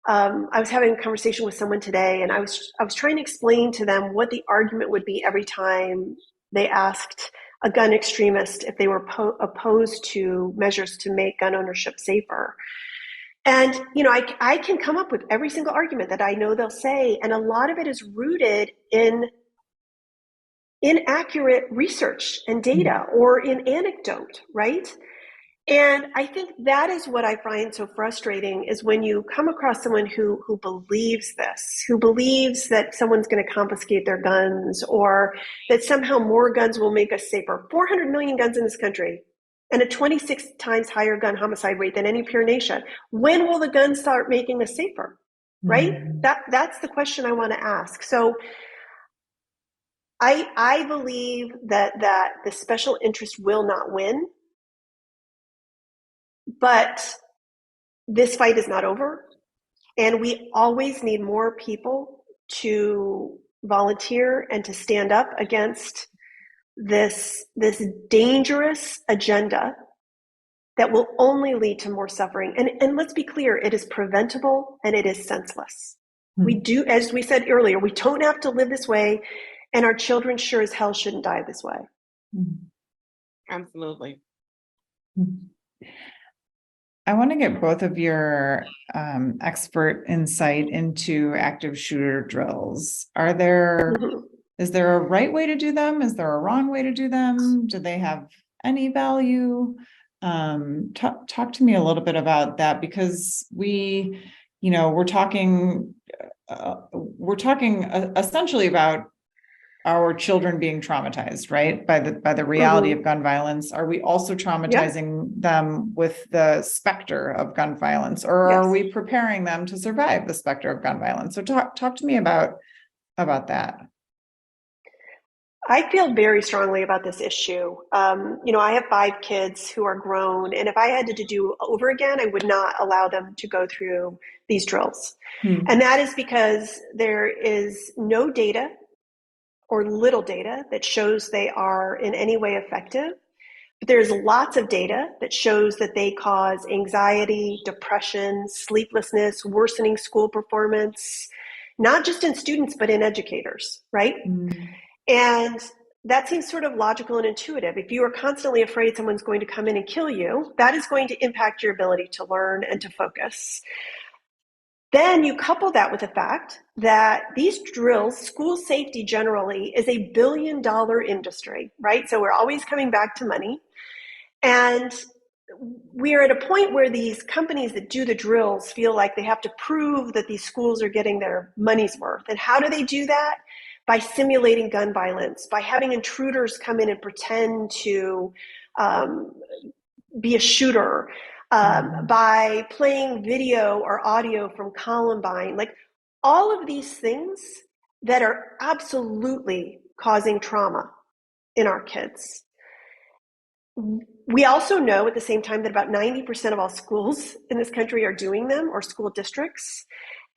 C: I was having a conversation with someone today, and I was trying to explain to them what the argument would be every time they asked a gun extremist if they were opposed to measures to make gun ownership safer. And, I can come up with every single argument that I know they'll say, and a lot of it is rooted in inaccurate research and data or in anecdote, right? And I think that is what I find so frustrating, is when you come across someone who believes this, who believes that someone's going to confiscate their guns, or that somehow more guns will make us safer. 400 million guns in this country. and a 26 times higher gun homicide rate than any peer nation. When will the guns start making us safer? Right? That's the question I want to ask. So I believe that the special interest will not win, but this fight is not over, and we always need more people to volunteer and to stand up against this dangerous agenda that will only lead to more suffering. And let's be clear, it is preventable and it is senseless. We do, as we said earlier, we don't have to live this way, and our children sure as hell shouldn't die this way.
D: Absolutely.
B: I want to get both of your expert insight into active shooter drills. Is there a right way to do them? Is there a wrong way to do them? Do they have any value? Talk to me a little bit about that, because we're talking essentially about our children being traumatized, right? By the reality of gun violence. Are we also traumatizing them with the specter of gun violence, or are we preparing them to survive the specter of gun violence? So talk to me about that.
C: I feel very strongly about this issue. I have 5 kids who are grown, and if I had to do over again, I would not allow them to go through these drills. And that is because there is no data or little data that shows they are in any way effective. But there's lots of data that shows that they cause anxiety, depression, sleeplessness, worsening school performance, not just in students, but in educators, right? And that seems sort of logical and intuitive. If you are constantly afraid someone's going to come in and kill you, that is going to impact your ability to learn and to focus. Then you couple that with the fact that these drills, school safety generally, is a $1 billion industry, right? So we're always coming back to money. And we're at a point where these companies that do the drills feel like they have to prove that these schools are getting their money's worth. And how do they do that? By simulating gun violence, by having intruders come in and pretend to be a shooter, by playing video or audio from Columbine, like all of these things that are absolutely causing trauma in our kids. We also know at the same time that about 90% of all schools in this country are doing them, or school districts.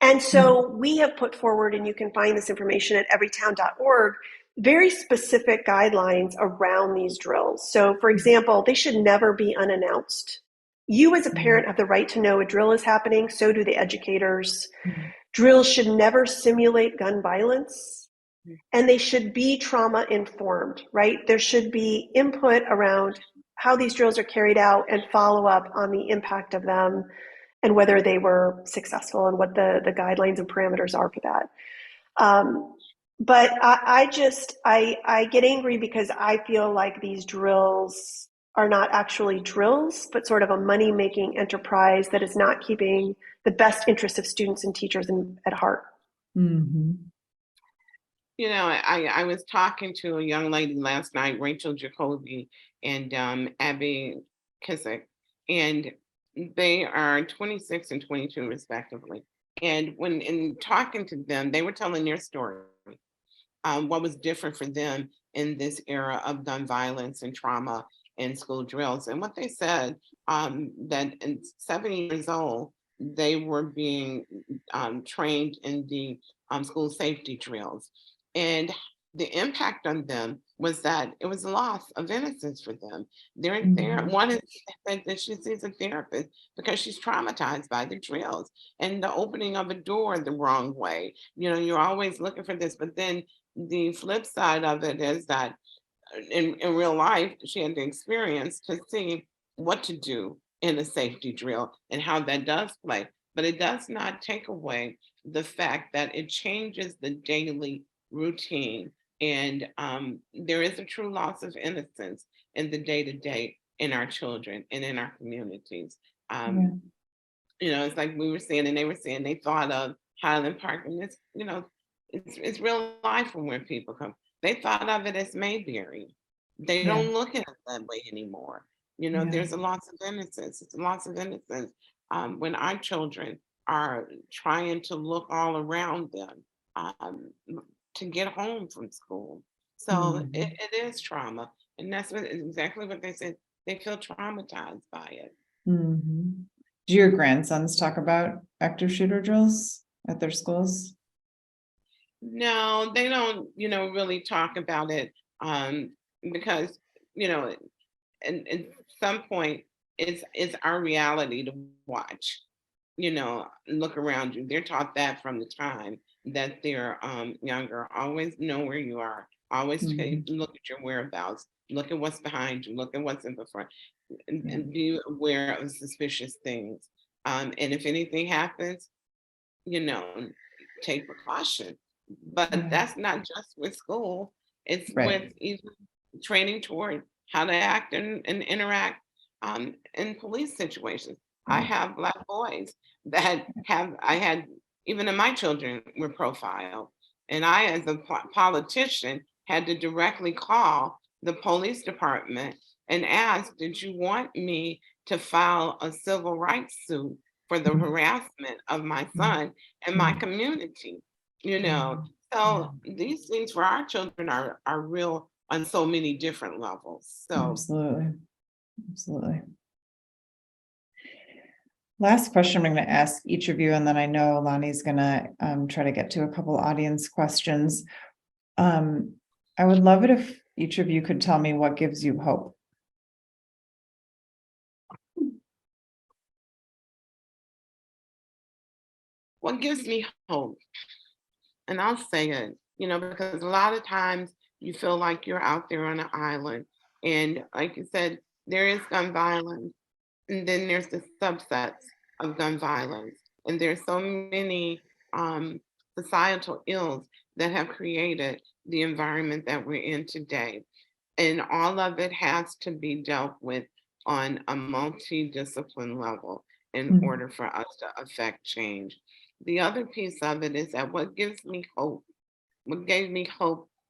C: And so we have put forward, and you can find this information at everytown.org, very specific guidelines around these drills. So for example, they should never be unannounced. You as a parent have the right to know a drill is happening, so do the educators. Drills should never simulate gun violence, and they should be trauma informed, right? There should be input around how these drills are carried out and follow up on the impact of them and whether they were successful and what the guidelines and parameters are for that. But I get angry because I feel like these drills are not actually drills, but sort of a money-making enterprise that is not keeping the best interest of students and teachers at heart.
D: I was talking to a young lady last night, Rachel Jacoby and Abby Kissick, and they are 26 and 22 respectively. And when in talking to them, they were telling their story, what was different for them in this era of gun violence and trauma in school drills. And what they said, that at 7 years old, they were being trained in the school safety drills. And the impact on them was that it was a loss of innocence for them. One is that she sees a therapist because she's traumatized by the drills and the opening of a door the wrong way. You're always looking for this, but then the flip side of it is that in real life, she had the experience to see what to do in a safety drill and how that does play. But it does not take away the fact that it changes the daily routine. And there is a true loss of innocence in the day-to-day in our children and in our communities. It's like we were saying, and they were saying they thought of Highland Park, and it's real life from where people come. They thought of it as Mayberry. They don't look at it that way anymore. You know,
B: Yeah.
D: there's a loss of innocence. It's a loss of innocence when our children are trying to look all around them um, to get home from school. So it is trauma. And that's exactly what they said. They feel traumatized by it.
B: Mhm. Do your grandsons talk about active shooter drills at their schools?
D: No, they don't, really talk about it because, you know, and at some point it's our reality to watch, look around you. They're taught that from the time that they're younger. Always know where you are. Always look at your whereabouts. Look at what's behind you. Look at what's in the front, and be aware of suspicious things. And if anything happens, you know, take precaution. But that's not just with school. It's with even training toward how to act and interact in police situations. I have Black boys that I had, even in my children were profiled. And I, as a politician, had to directly call the police department and ask, did you want me to file a civil rights suit for the harassment of my son and my community? So these things for our children are real on so many different levels. So
B: Absolutely. Last question I'm going to ask each of you, and then I know Lonnie's going to try to get to a couple audience questions. I would love it if each of you could tell me what gives you hope.
D: what gives me hope, and I'll say it, because a lot of times you feel like you're out there on an island. And like you said, there is gun violence. And then there's the subsets of gun violence. And there's so many societal ills that have created the environment that we're in today. And all of it has to be dealt with on a multidiscipline level in order for us to affect change. The other piece of it is that what gave me hope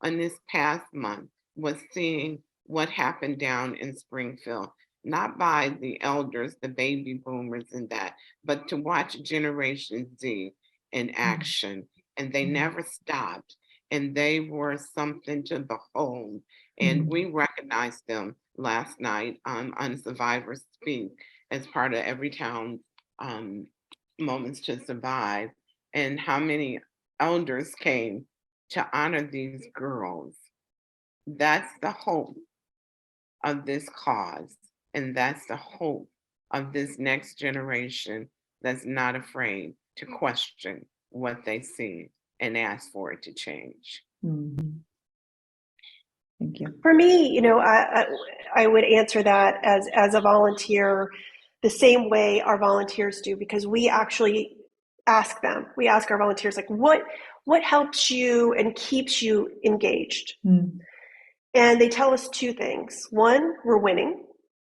D: on this past month was seeing what happened down in Springfield, not by the elders, the baby boomers and that, but to watch Generation Z in action. And they never stopped. And they were something to behold. And we recognized them last night on Survivor Speak as part of Everytown Moments to Survive, and how many elders came to honor these girls. That's the hope of this cause. And that's the hope of this next generation that's not afraid to question what they see and ask for it to change.
B: Thank you.
C: For me, I would answer that as a volunteer the same way our volunteers do, because we actually ask them. We ask our volunteers, like, what helps you and keeps you engaged? And they tell us two things. One, we're winning.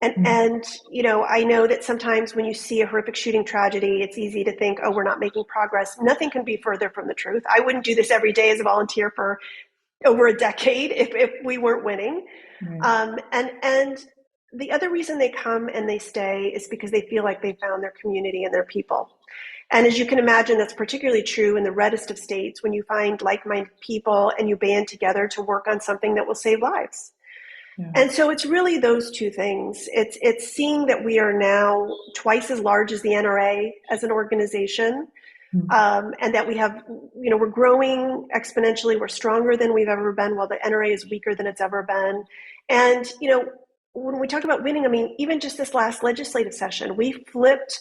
C: And I know that sometimes when you see a horrific shooting tragedy, it's easy to think, oh, we're not making progress. Nothing can be further from the truth. I wouldn't do this every day as a volunteer for over a decade if we weren't winning. And the other reason they come and they stay is because they feel like they found their community and their people. And as you can imagine, that's particularly true in the reddest of states, when you find like-minded people and you band together to work on something that will save lives. And so it's really those two things. It's seeing that we are now twice as large as the NRA as an organization, and that we have, we're growing exponentially. We're stronger than we've ever been, while the NRA is weaker than it's ever been. And, when we talk about winning, I mean, even just this last legislative session, we flipped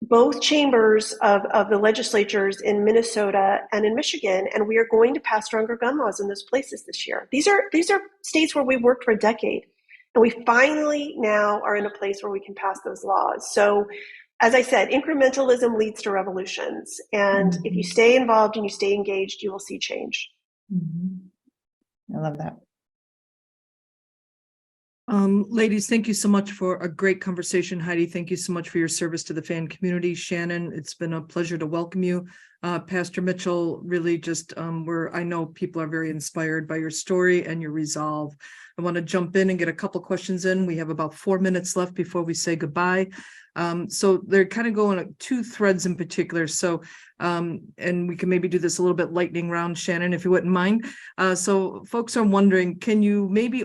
C: both chambers of the legislatures in Minnesota and in Michigan, and we are going to pass stronger gun laws in those places this year. These are states where we've worked for a decade, and we finally now are in a place where we can pass those laws. So, as I said, incrementalism leads to revolutions, and if you stay involved and you stay engaged, you will see change.
B: I love that.
A: Ladies, thank you so much for a great conversation. Heidi, thank you so much for your service to the fan community. Shannon, it's been a pleasure to welcome you. Pastor Mitchell, really just I know people are very inspired by your story and your resolve. I want to jump in and get a couple questions in. We have about 4 minutes left before we say goodbye. So they're kind of going at two threads in particular. So, and we can maybe do this a little bit lightning round, Shannon, if you wouldn't mind. So folks are wondering, can you maybe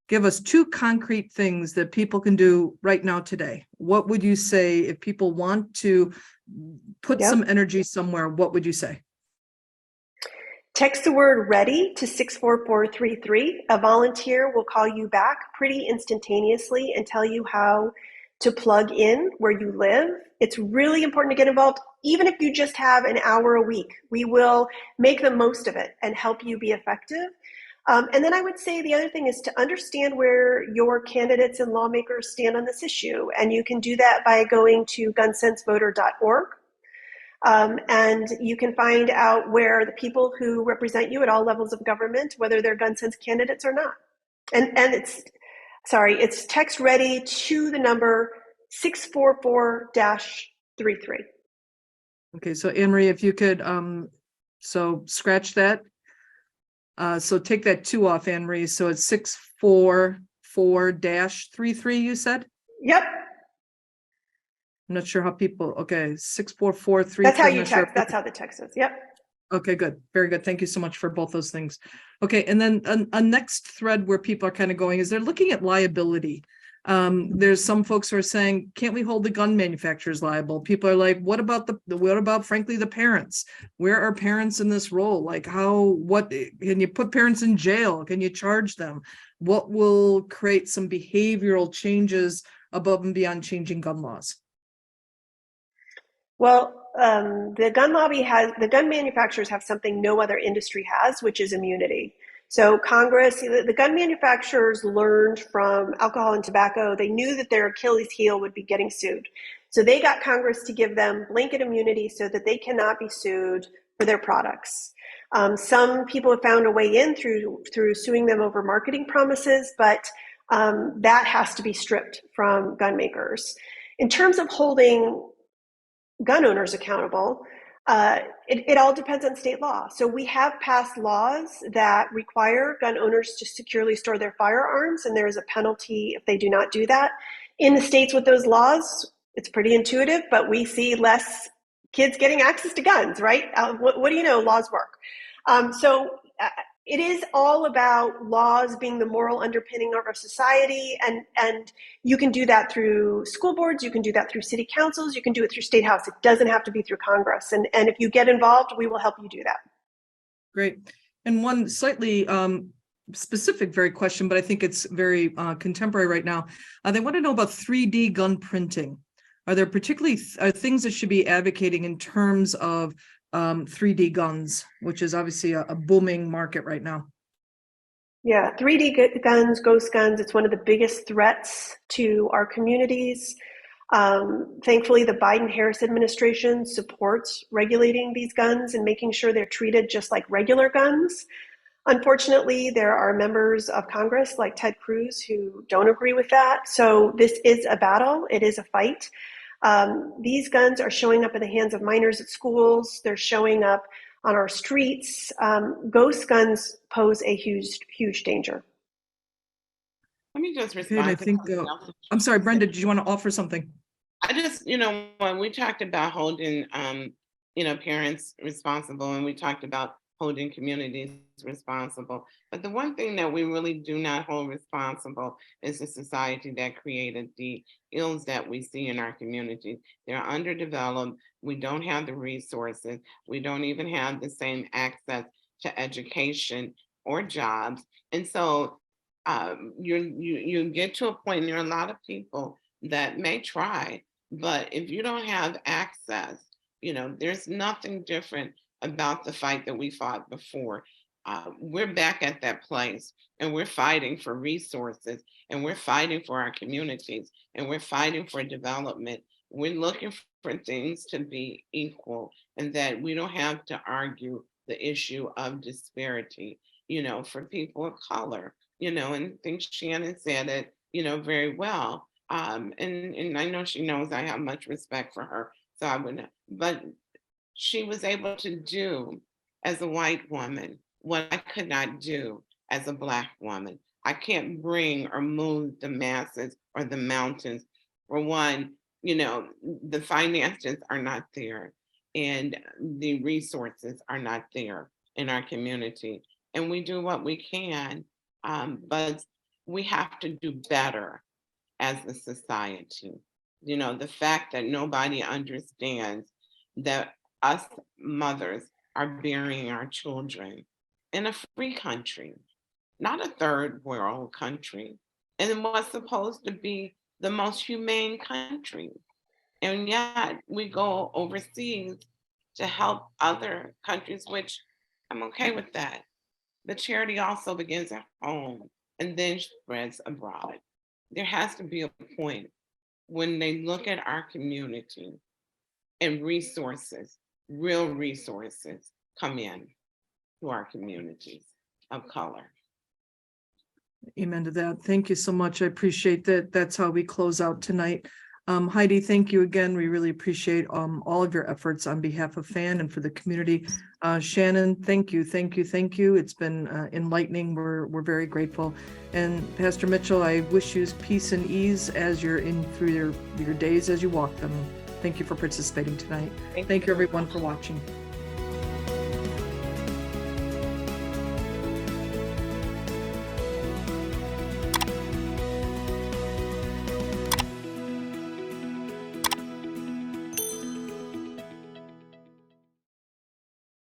A: give us two concrete things that people can do right now today? What would you say if people want to put some energy somewhere? What would you say?
C: Text the word ready to 64433. A volunteer will call you back pretty instantaneously and tell you how to plug in where you live. It's really important to get involved, even if you just have an hour a week. We will make the most of it and help you be effective. And then I would say the other thing is to understand where your candidates and lawmakers stand on this issue. And you can do that by going to gunsensevoter.org. And you can find out where the people who represent you at all levels of government, whether they're gun sense candidates or not. And it's text ready to the number 644-33.
A: Okay, so Anne-Marie, if you could, so scratch that. So take that 2 off, Anne-Marie. So it's 644-33, you said?
C: Yep.
A: I'm not sure how people, okay, 64433.
C: That's how you text. That's how the text is. Yep.
A: Okay, good. Very good. Thank you so much for both those things. Okay, and then a next thread where people are kind of going is they're looking at liability. There's some folks who are saying, can't we hold the gun manufacturers liable? People are like, what about frankly the parents? Where are parents in this role? Like what can you put parents in jail? Can you charge them? What will create some behavioral changes above and beyond changing gun laws?
C: Well, the gun manufacturers have something no other industry has, which is immunity. So Congress, the gun manufacturers learned from alcohol and tobacco. They knew that their Achilles heel would be getting sued. So they got Congress to give them blanket immunity so that they cannot be sued for their products. Some people have found a way in through suing them over marketing promises, but that has to be stripped from gun makers. In terms of holding gun owners accountable, it all depends on state law. So we have passed laws that require gun owners to securely store their firearms, and there is a penalty if they do not do that. In the states with those laws, it's pretty intuitive, but we see less kids getting access to guns, right? What do you know? Laws work. It is all about laws being the moral underpinning of our society, and you can do that through school boards, you can do that through city councils, you can do it through state house. It doesn't have to be through Congress. And if you get involved, we will help you do that.
A: Great. And one slightly specific very question, but I think it's very contemporary right now. They want to know about 3D gun printing. Are there particularly things that should be advocating in terms of 3D guns, which is obviously a booming market right now?
C: Yeah, 3D guns, ghost guns, it's one of the biggest threats to our communities. Thankfully, the Biden-Harris administration supports regulating these guns and making sure they're treated just like regular guns. Unfortunately, there are members of Congress like Ted Cruz who don't agree with that. So this is a battle. It is a fight. These guns are showing up in the hands of minors at schools. They're showing up on our streets. Ghost guns pose a huge danger.
D: Let me just respond.
A: I think, I'm sorry, Brenda, did you want to offer something?
D: I just, when we talked about holding, parents responsible, and we talked about holding communities responsible. But the one thing that we really do not hold responsible is the society that created the ills that we see in our communities. They're underdeveloped. We don't have the resources. We don't even have the same access to education or jobs. And so you get to a point, and there are a lot of people that may try, but if you don't have access, there's nothing different about the fight that we fought before. We're back at that place, and we're fighting for resources, and we're fighting for our communities, and we're fighting for development. We're looking for things to be equal, and that we don't have to argue the issue of disparity, for people of color, and I think Shannon said it, very well. And I know she knows I have much respect for her. So I would, but she was able to do as a white woman what I could not do as a Black woman. I can't bring or move the masses or the mountains. For one, the finances are not there and the resources are not there in our community. And we do what we can, but we have to do better as a society. The fact that nobody understands that us mothers are burying our children in a free country, not a third world country, and in what's supposed to be the most humane country. And yet we go overseas to help other countries, which I'm okay with that. But charity also begins at home and then spreads abroad. There has to be a point when they look at our community and resources, real resources, come in to our communities of color.
A: Amen to that. Thank you so much. I appreciate that. That's how we close out tonight. Heidi, thank you again. We really appreciate all of your efforts on behalf of FAN and for the community. Shannon, thank you. It's been enlightening. We're very grateful. And Pastor Mitchell, I wish you peace and ease as you're in through your days as you walk them. Thank you for participating tonight. Thank you everyone for watching.